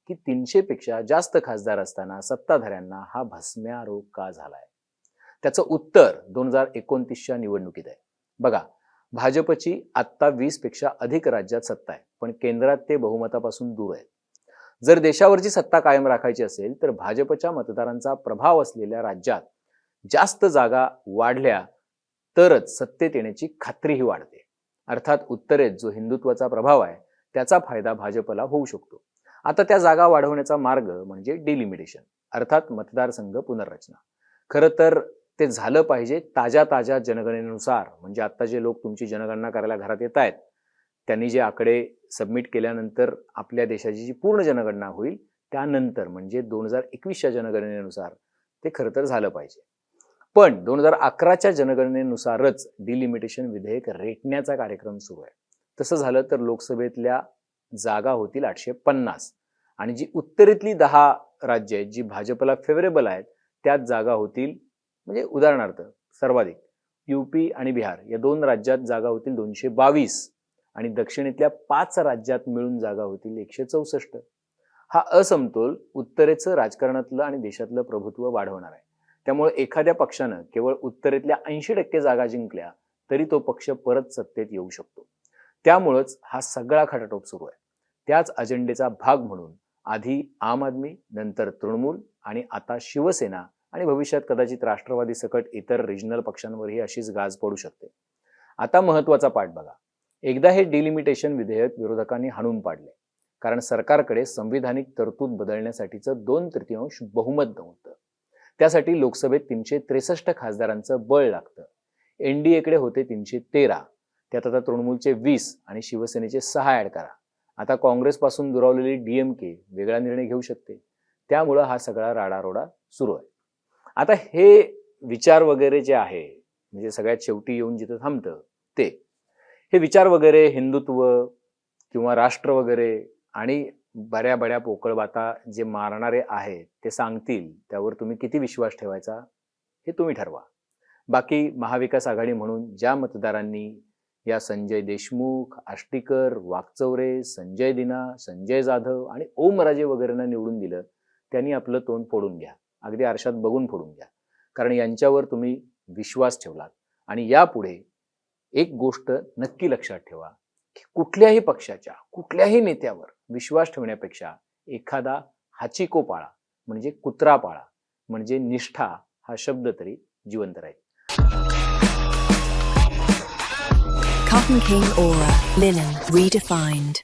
की 300 पेक्षा जास्त खासदार असताना सत्ताधाऱ्यांना हा भस्म्या रोग का झालाय? त्याचं उत्तर 2029च्या निवडणुकीत आहे. बघा, भाजपची आत्ता 20 पेक्षा अधिक राज्यात सत्ता आहे, पण केंद्रात ते बहुमतापासून दूर आहेत. जर देशावरची सत्ता कायम राखायची असेल तर भाजपच्या मतदारांचा प्रभाव असलेल्या राज्यात जास्त जागा वाढल्या तरच सत्तेत येण्याची खात्रीही वाढते. अर्थात उत्तरेत जो हिंदुत्वाचा प्रभाव आहे त्याचा फायदा भाजपला होऊ शकतो. आता त्या जागा वाढवण्याचा मार्ग म्हणजे डिलिमिटेशन, अर्थात मतदारसंघ पुनर्रचना. खरं तर ते झालं पाहिजे ताज्या जनगणनेनुसार. म्हणजे आता जे लोक तुमची जनगणना करायला घरात येत आहेत त्यांनी जे आकडे सबमिट केल्यानंतर आपल्या देशाची जी पूर्ण जनगणना होईल त्यानंतर म्हणजे 2021च्या जनगणनेनुसार ते खरं तर झालं पाहिजे. पण 2011च्या जनगणनेनुसारच डिलिमिटेशन विधेयक रेटण्याचा कार्यक्रम सुरू आहे. तसं झालं तर लोकसभेतल्या जागा होतील 850 आणि जी उत्तरेतली 10 राज्य आहेत जी भाजपला फेवरेबल आहेत त्यात जागा होतील, म्हणजे उदाहरणार्थ सर्वाधिक यूपी आणि बिहार या 2 राज्यात जागा होतील 222 आणि दक्षिणेतल्या 5 राज्यात मिळून जागा होतील 164. हा असमतोल उत्तरेचं राजकारणातलं आणि देशातलं प्रभुत्व वाढवणार आहे. त्यामुळे एखाद्या पक्षानं केवळ उत्तरेतल्या 80% जागा जिंकल्या तरी तो पक्ष परत सत्तेत येऊ शकतो. त्यामुळेच हा सगळा खटाटोप सुरू आहे. त्याच अजेंडेचा भाग म्हणून आधी आम आदमी, नंतर तृणमूल आणि आता शिवसेना आणि भविष्यात कदाचित राष्ट्रवादी सकट इतर रिजनल पक्षांवरही अशीच गाज पडू शकते. आता महत्वाचा पाठ बघा. एकदा हे डिलिमिटेशन विधेयक विरोधकांनी हाणून पाडले, कारण सरकारकडे संविधानिक तरतूद बदलण्यासाठीचं 2/3 बहुमत नव्हतं. त्यासाठी लोकसभेत 363 खासदारांचं बळ लागतं. एनडीएकडे होते 313, त्यात आता तृणमूलचे 20 आणि शिवसेनेचे 6 ऍड करा. आता काँग्रेसपासून दुरावलेली डीएमके वेगळा निर्णय घेऊ शकते. त्यामुळं हा सगळा राडारोडा सुरू आहे. आता हे विचार वगैरे जे आहे, म्हणजे सगळ्यात शेवटी येऊन जिथं थांबतं ते हे विचार वगैरे हिंदुत्व किंवा राष्ट्र वगैरे आणि बड्या पोकळ बाता जे मारणारे आहेत ते सांगतील, त्यावर तुम्ही किती विश्वास ठेवायचा हे तुम्ही ठरवा. बाकी महाविकास आघाडी म्हणून ज्या मतदारांनी या संजय देशमुख, आष्टीकर, वाकचौरे, संजय दिना, संजय जाधव आणि ओमराजे वगैरेंना निवडून दिलं त्यांनी आपलं तोंड फोडून घ्या, अगदी आरशात बघून फोडून घ्या. कारण यांच्यावर तुम्ही विश्वास ठेवलात. आणि यापुढे एक गोष्ट नक्की लक्षात ठेवा की कुठल्याही पक्षाच्या कुठल्याही नेत्यावर विश्वास ठेवण्यापेक्षा एखादा हाचिको पाळा, म्हणजे कुत्रा पाळा, म्हणजे निष्ठा हा शब्द तरी जिवंत राहील. Cotton King Aura, linen redefined.